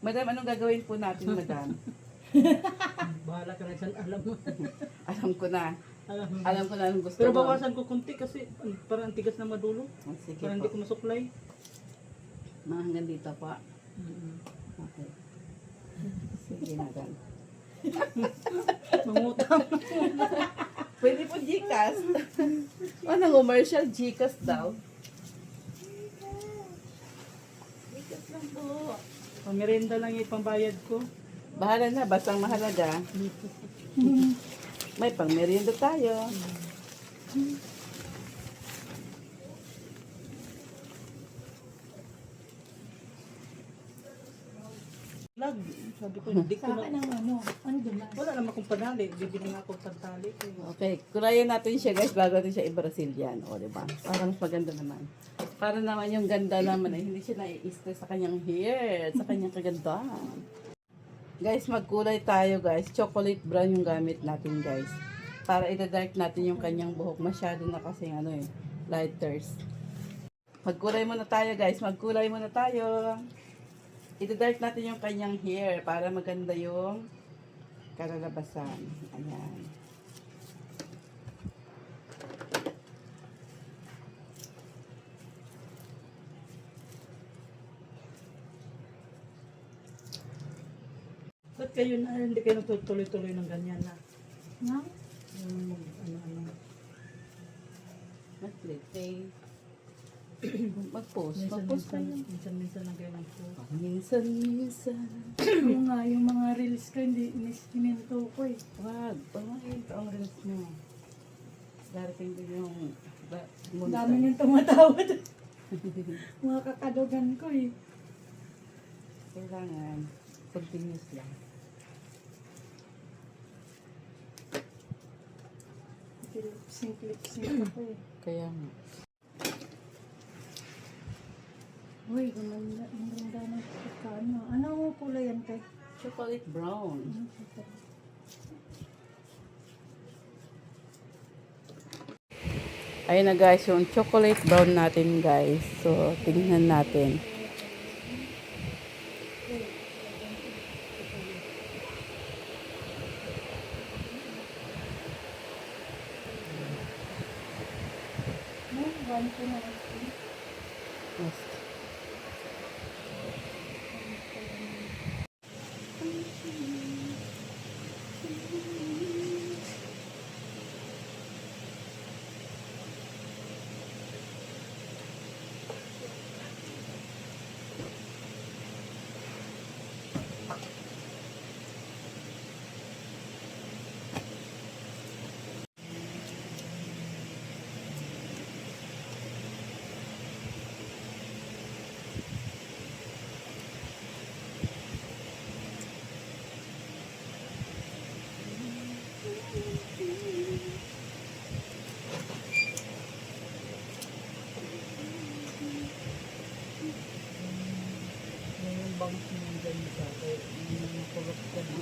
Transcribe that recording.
Madam, anong gagawin po natin, madam? Bahala ka na dyan, alam mo. Alam ko na. Alam mo. Alam ko na anong gusto Pero mo. bawasan ko kunti kasi parang ang tigas na madulo. Oh, sige Parang hindi po. ko masuklay. Mga hanggang dito po. Okay. Sige, madam. Mangutang. Pwede po Gcash. Anong commercial Gcash daw? Gcash lang po. Pamirinda lang yung pambayad ko. Bahala na, basta ang mahalaga. May pang merienda tayo. Lag, sabi ko, hindi ko Saka na. ng ano dulas. Wala naman akong panali. Bibili nga akong pantali. Okay, kurayan natin siya guys bago natin siya i-Brazilian. O, diba? Parang mas maganda naman. Para naman yung ganda naman ay hindi siya nai-stress sa kanyang hair, sa kanyang kagandahan. Guys, magkulay tayo guys. Chocolate brown yung gamit natin guys. Para ida-dark natin yung kanyang buhok. Masyado na kasing ano eh, lighters. Magkulay muna tayo guys. Magkulay muna tayo. Ida-dark natin yung kanyang hair para maganda yung kalalabasan. Ayan. Ba't kayo na, hindi kayo nagtutuloy-tuloy ng ganyan na? No? Ano. Mag-click. Mag-post. Mag-post kayo. Minsan lang kayo nag-post. Minsan. Yung nga, yung mga reels ko, hindi ininto ko eh. Wag. Pamahin ka ang reels mo. Darating din yung Ang dami niyong tumatawad. Mga kakadogan ko eh. Kailangan continuous lang. Lip-sync ako eh. Kaya nga. Uy, gumanda. Ang ganda ng pagkano. Anong kulay yan, te? Chocolate brown. Ayun na guys, yung chocolate brown natin guys. So, tingnan natin. No, one ko na. Yes. Yung bangs mo dyan sa akin. Yung kulot ka na.